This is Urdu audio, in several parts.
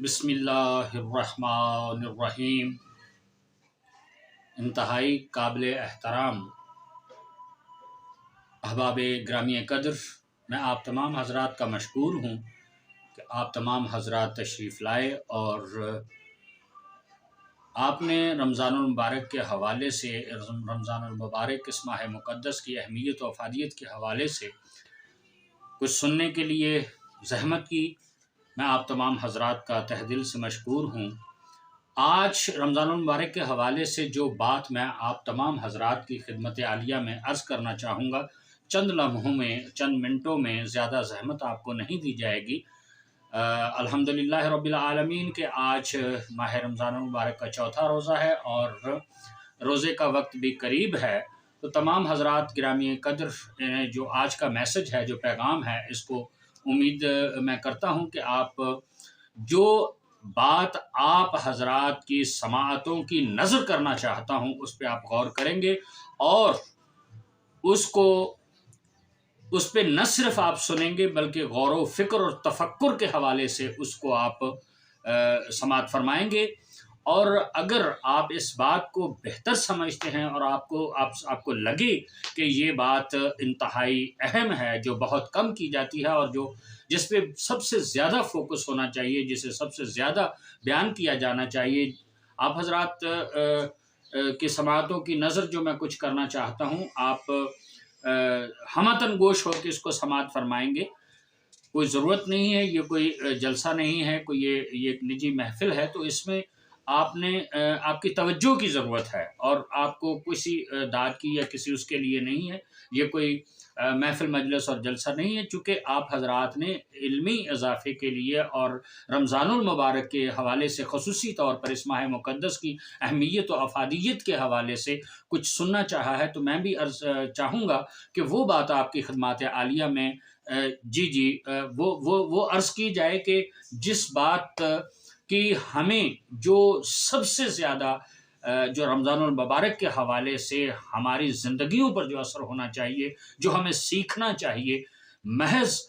بسم اللہ الرحمن الرحیم۔ انتہائی قابل احترام احباب گرامی قدر، میں آپ تمام حضرات کا مشکور ہوں کہ آپ تمام حضرات تشریف لائے اور آپ نے رمضان المبارک کے حوالے سے، رمضان المبارک اس ماہ مقدس کی اہمیت و افادیت کے حوالے سے کچھ سننے کے لیے زحمت کی۔ میں آپ تمام حضرات کا تہ دل سے مشکور ہوں۔ آج رمضان المبارک کے حوالے سے جو بات میں آپ تمام حضرات کی خدمت عالیہ میں عرض کرنا چاہوں گا، چند لمحوں میں، چند منٹوں میں، زیادہ زحمت آپ کو نہیں دی جائے گی۔ الحمدللہ رب العالمین کہ آج ماہ رمضان المبارک کا چوتھا روزہ ہے اور روزے کا وقت بھی قریب ہے، تو تمام حضرات گرامی قدر جو آج کا میسج ہے، جو پیغام ہے، اس کو امید میں کرتا ہوں کہ آپ جو بات آپ حضرات کی سماعتوں کی نظر کرنا چاہتا ہوں اس پہ آپ غور کریں گے اور اس پہ نہ صرف آپ سنیں گے بلکہ غور و فکر اور تفکر کے حوالے سے اس کو آپ سماعت فرمائیں گے۔ اور اگر آپ اس بات کو بہتر سمجھتے ہیں اور آپ کو لگے کہ یہ بات انتہائی اہم ہے، جو بہت کم کی جاتی ہے اور جس پہ سب سے زیادہ فوکس ہونا چاہیے، جسے سب سے زیادہ بیان کیا جانا چاہیے، آپ حضرات کی سماعتوں کی نظر جو میں کچھ کرنا چاہتا ہوں، آپ ہمتن گوش ہو کے اس کو سماعت فرمائیں گے۔ کوئی ضرورت نہیں ہے، یہ کوئی جلسہ نہیں ہے، کوئی یہ ایک نجی محفل ہے، تو اس میں آپ کی توجہ کی ضرورت ہے اور آپ کو کسی داد کی یا کسی اس کے لیے نہیں ہے۔ یہ کوئی محفل مجلس اور جلسہ نہیں ہے، چونکہ آپ حضرات نے علمی اضافے کے لیے اور رمضان المبارک کے حوالے سے، خصوصی طور پر اس ماہ مقدس کی اہمیت و افادیت کے حوالے سے کچھ سننا چاہا ہے، تو میں بھی چاہوں گا کہ وہ بات آپ کی خدمات عالیہ میں وہ عرض کی جائے کہ جس بات کی ہمیں جو سب سے زیادہ جو رمضان المبارک کے حوالے سے ہماری زندگیوں پر جو اثر ہونا چاہیے، جو ہمیں سیکھنا چاہیے، محض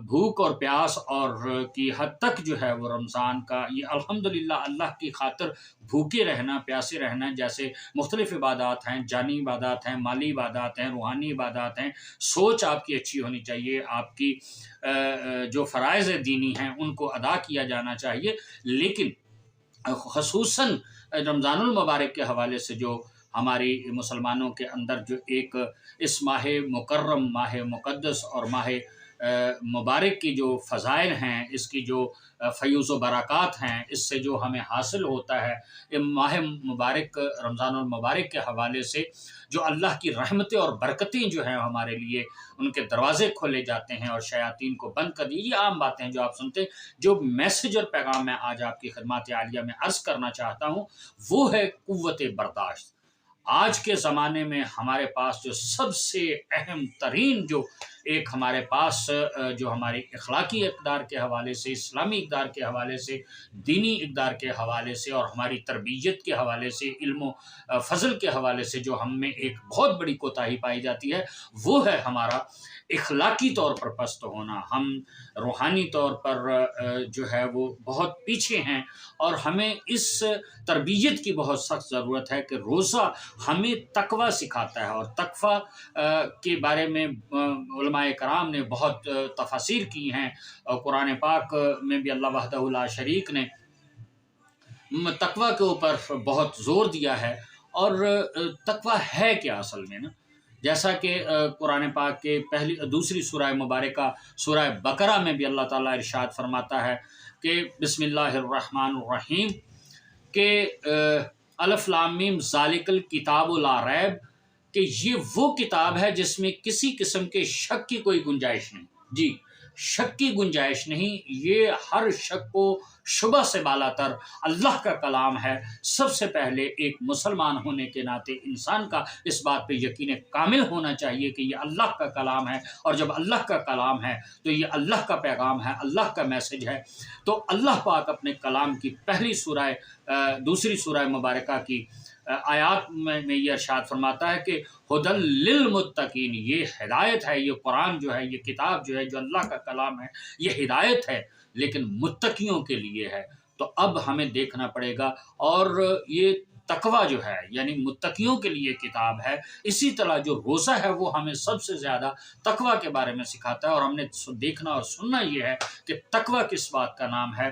بھوک اور پیاس اور کی حد تک جو ہے وہ رمضان کا یہ الحمدللہ اللہ کی خاطر بھوکے رہنا، پیاسے رہنا، جیسے مختلف عبادات ہیں، جانی عبادات ہیں، مالی عبادات ہیں، روحانی عبادات ہیں، سوچ آپ کی اچھی ہونی چاہیے، آپ کی جو فرائض دینی ہیں ان کو ادا کیا جانا چاہیے، لیکن خصوصاً رمضان المبارک کے حوالے سے جو ہماری مسلمانوں کے اندر جو ایک اس ماہ مکرم، ماہ مقدس اور ماہ مبارک کی جو فضائل ہیں، اس کی جو فیوز و برکات ہیں، اس سے جو ہمیں حاصل ہوتا ہے، ماہ مبارک رمضان المبارک کے حوالے سے جو اللہ کی رحمتیں اور برکتیں جو ہیں ہمارے لیے، ان کے دروازے کھولے جاتے ہیں اور شیاطین کو بند کر دی، یہ عام باتیں جو آپ سنتے ہیں۔ جو میسج اور پیغام میں آج آپ کی خدمات عالیہ میں عرض کرنا چاہتا ہوں وہ ہے قوت برداشت۔ آج کے زمانے میں ہمارے پاس جو سب سے اہم ترین جو ایک ہمارے پاس جو ہماری اخلاقی اقدار کے حوالے سے، اسلامی اقدار کے حوالے سے، دینی اقدار کے حوالے سے اور ہماری تربیت کے حوالے سے، علم و فضل کے حوالے سے جو ہم میں ایک بہت بڑی کوتاہی پائی جاتی ہے، وہ ہے ہمارا اخلاقی طور پر پست ہونا۔ ہم روحانی طور پر جو ہے وہ بہت پیچھے ہیں اور ہمیں اس تربیت کی بہت سخت ضرورت ہے کہ روزہ ہمیں تقوی سکھاتا ہے، اور تقوی کے بارے میں علماء کرام نے بہت تفاسیر کی ہیں، اور قرآن پاک میں بھی اللہ وحدہ لا شریک نے تقوی کے اوپر بہت زور دیا ہے۔ اور تقوی ہے کیا اصل میں نا؟ جیسا کہ قرآن پاک کے دوسری سورہ مبارکہ سورہ بقرہ میں بھی اللہ تعالیٰ ارشاد فرماتا ہے کہ بسم اللہ الرحمن الرحیم کہ الف لام میم ذالک الکتاب لا ریب، کہ یہ وہ کتاب ہے جس میں کسی قسم کے شک کی کوئی گنجائش نہیں۔ جی، شک کی گنجائش نہیں، یہ ہر شک کو شبہ سے بالا تر اللہ کا کلام ہے۔ سب سے پہلے ایک مسلمان ہونے کے ناطے انسان کا اس بات پہ یقین کامل ہونا چاہیے کہ یہ اللہ کا کلام ہے، اور جب اللہ کا کلام ہے تو یہ اللہ کا پیغام ہے، اللہ کا میسج ہے۔ تو اللہ پاک اپنے کلام کی دوسری سورہ مبارکہ کی آیات میں یہ ارشاد فرماتا ہے کہ ہدی للمتقین، یہ ہدایت ہے، یہ قرآن جو ہے، یہ کتاب جو ہے، جو اللہ کا کلام ہے، یہ ہدایت ہے، لیکن متقیوں کے لیے ہے۔ تو اب ہمیں دیکھنا پڑے گا، اور یہ تقوی جو ہے یعنی متقیوں کے لیے کتاب ہے۔ اسی طرح جو روزہ ہے وہ ہمیں سب سے زیادہ تقوی کے بارے میں سکھاتا ہے، اور ہم نے دیکھنا اور سننا یہ ہے کہ تقوی کس بات کا نام ہے۔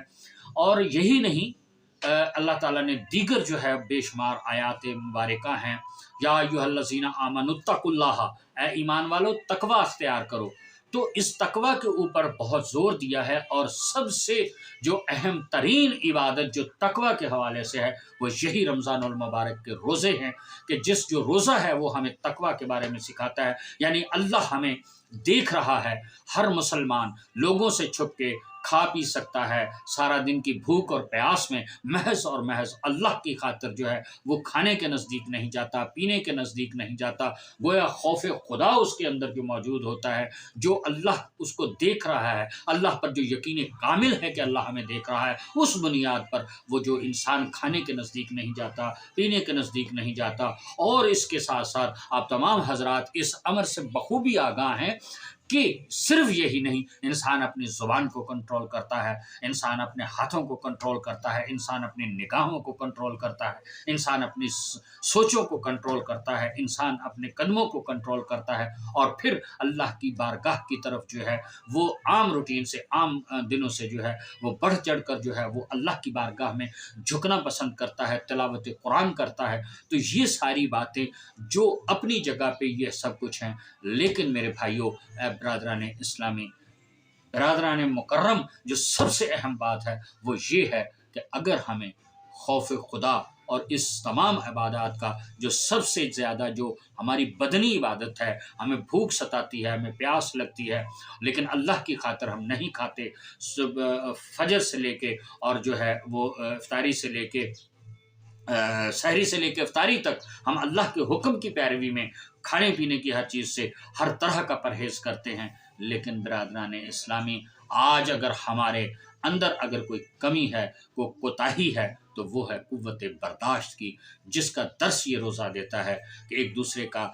اور یہی نہیں، اللہ تعالیٰ نے دیگر جو ہے بے شمار آیات مبارکہ ہیں، یا ایھا الذین آمنوا اتقوا اللہ، اے ایمان والو تقوی اختیار کرو۔ تو اس تقوی کے اوپر بہت زور دیا ہے، اور سب سے جو اہم ترین عبادت جو تقوی کے حوالے سے ہے وہ یہی رمضان المبارک کے روزے ہیں، کہ جو روزہ ہے وہ ہمیں تقوی کے بارے میں سکھاتا ہے۔ یعنی اللہ ہمیں دیکھ رہا ہے، ہر مسلمان لوگوں سے چھپ کے کھا پی سکتا ہے، سارا دن کی بھوک اور پیاس میں محض اور محض اللہ کی خاطر جو ہے وہ کھانے کے نزدیک نہیں جاتا، پینے کے نزدیک نہیں جاتا، گویا خوف خدا اس کے اندر جو موجود ہوتا ہے، جو اللہ اس کو دیکھ رہا ہے، اللہ پر جو یقین کامل ہے کہ اللہ ہمیں دیکھ رہا ہے، اس بنیاد پر وہ جو انسان کھانے کے نزدیک نہیں جاتا، پینے کے نزدیک نہیں جاتا۔ اور اس کے ساتھ ساتھ آپ تمام حضرات اس امر سے بخوبی آگاہ ہیں کہ صرف یہی نہیں، انسان اپنی زبان کو کنٹرول کرتا ہے، انسان اپنے ہاتھوں کو کنٹرول کرتا ہے، انسان اپنی نگاہوں کو کنٹرول کرتا ہے، انسان اپنی سوچوں کو کنٹرول کرتا ہے، انسان اپنے قدموں کو کنٹرول کرتا ہے، اور پھر اللہ کی بارگاہ کی طرف جو ہے وہ عام روٹین سے، عام دنوں سے جو ہے وہ بڑھ چڑھ کر جو ہے وہ اللہ کی بارگاہ میں جھکنا پسند کرتا ہے، تلاوت قرآن کرتا ہے۔ تو یہ ساری باتیں جو اپنی جگہ پہ یہ سب کچھ ہیں، لیکن میرے بھائیوں، برادران اسلامی، برادران مکرم، جو سب سے اہم بات ہے وہ یہ ہے کہ اگر ہمیں خوف خدا اور اس تمام عبادات کا جو سب سے زیادہ جو ہماری بدنی عبادت ہے، ہمیں بھوک ستاتی ہے، ہمیں پیاس لگتی ہے، لیکن اللہ کی خاطر ہم نہیں کھاتے، فجر سے لے کے اور جو ہے وہ افطاری سے لے کے سحری سے لے کے افطاری تک ہم اللہ کے حکم کی پیروی میں کھانے پینے کی ہر چیز سے ہر طرح کا پرہیز کرتے ہیں، لیکن برادران اسلامی، آج اگر ہمارے اندر اگر کوئی کمی ہے، کوئی کوتاہی ہے، تو وہ ہے قوت برداشت کی، جس کا درس یہ روزہ دیتا ہے کہ ایک دوسرے کا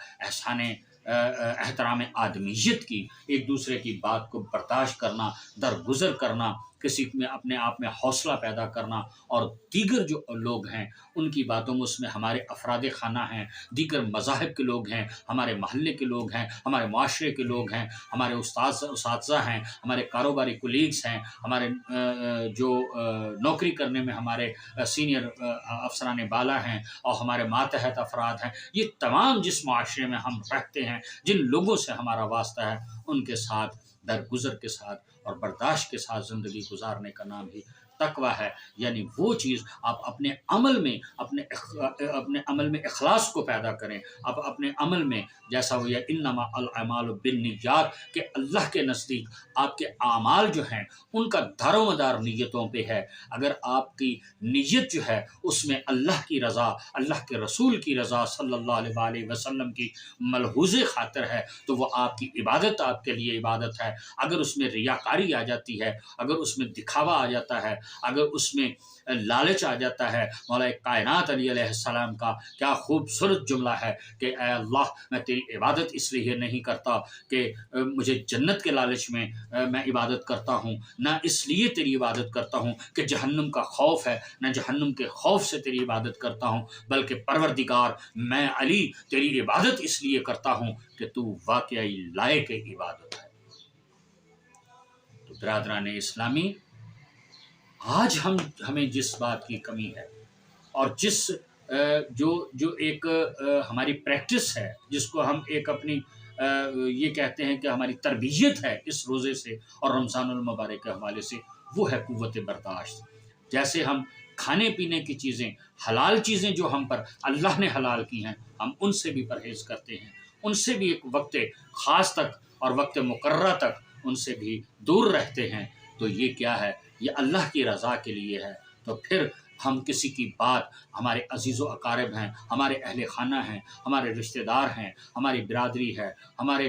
احترام آدمیت کی، ایک دوسرے کی بات کو برداشت کرنا، درگزر کرنا، کسی میں اپنے آپ میں حوصلہ پیدا کرنا، اور دیگر جو لوگ ہیں ان کی باتوں میں، اس میں ہمارے افراد خانہ ہیں، دیگر مذاہب کے لوگ ہیں، ہمارے محلے کے لوگ ہیں، ہمارے معاشرے کے لوگ ہیں، ہمارے اساتذہ ہیں، ہمارے کاروباری کولیگز ہیں، ہمارے جو نوکری کرنے میں ہمارے سینئر افسران بالا ہیں، اور ہمارے ماتحت افراد ہیں، یہ تمام جس معاشرے میں ہم رہتے ہیں، جن لوگوں سے ہمارا واسطہ ہے، ان کے ساتھ درگزر کے ساتھ اور برداشت کے ساتھ زندگی گزارنے کا نام ہی تقوی ہے۔ یعنی وہ چیز آپ اپنے عمل میں اپنے عمل میں اخلاص کو پیدا کریں، آپ اپنے عمل میں، جیسا وہ یہ انما الاعمال بالنیات، کہ اللہ کے نزدیک آپ کے اعمال جو ہیں ان کا دار و مدار نیتوں پہ ہے۔ اگر آپ کی نیت جو ہے اس میں اللہ کی رضا، اللہ کے رسول کی رضا صلی اللہ علیہ وآلہ وسلم کی ملحوظ خاطر ہے، تو وہ آپ کی عبادت آپ کے لیے عبادت ہے۔ اگر اس میں ریاکاری آ جاتی ہے، اگر اس میں دکھاوا آ جاتا ہے، اگر اس میں لالچ آ جاتا ہے، مولا کائنات علیہ السلام کا کیا خوبصورت جملہ ہے کہ اے اللہ، میں تیری عبادت اس لیے نہیں کرتا کہ مجھے جنت کے لالچ میں میں عبادت کرتا ہوں، نہ اس لیے تیری عبادت کرتا ہوں کہ جہنم کا خوف ہے، نہ جہنم کے خوف سے تیری عبادت کرتا ہوں، بلکہ پروردگار میں علی تیری عبادت اس لیے کرتا ہوں کہ تو واقعی لائق عبادت ہے۔ تو برادران اسلامی، آج ہمیں جس بات کی کمی ہے، اور جس جو ایک ہماری پریکٹس ہے، جس کو ہم ایک اپنی یہ کہتے ہیں کہ ہماری تربیت ہے اس روزے سے اور رمضان المبارک کے حوالے سے، وہ ہے قوت برداشت۔ جیسے ہم کھانے پینے کی چیزیں، حلال چیزیں جو ہم پر اللہ نے حلال کی ہیں، ہم ان سے بھی پرہیز کرتے ہیں، ان سے بھی ایک وقت خاص تک اور وقت مقررہ تک ان سے بھی دور رہتے ہیں، تو یہ کیا ہے؟ یہ اللہ کی رضا کے لیے ہے۔ تو پھر ہم کسی کی بات، ہمارے عزیز و اقارب ہیں، ہمارے اہل خانہ ہیں، ہمارے رشتہ دار ہیں، ہماری برادری ہے، ہمارے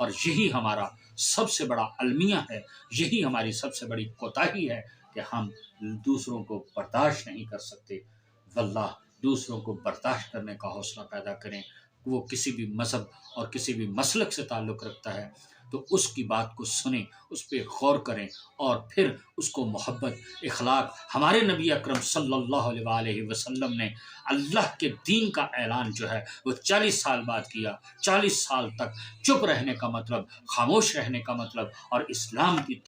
اور یہی ہمارا سب سے بڑا المیہ ہے، یہی ہماری سب سے بڑی کوتاہی ہے کہ ہم دوسروں کو برداشت نہیں کر سکتے۔ واللہ دوسروں کو برداشت کرنے کا حوصلہ پیدا کریں۔ وہ کسی بھی مذہب اور کسی بھی مسلک سے تعلق رکھتا ہے تو اس کی بات کو سنیں، اس پہ غور کریں، اور پھر اس کو محبت، اخلاق۔ ہمارے نبی اکرم صلی اللہ علیہ وآلہ وسلم نے اللہ کے دین کا اعلان جو ہے وہ 40 سال بعد کیا۔ 40 سال تک چپ رہنے کا مطلب، خاموش رہنے کا مطلب، اور اسلام کی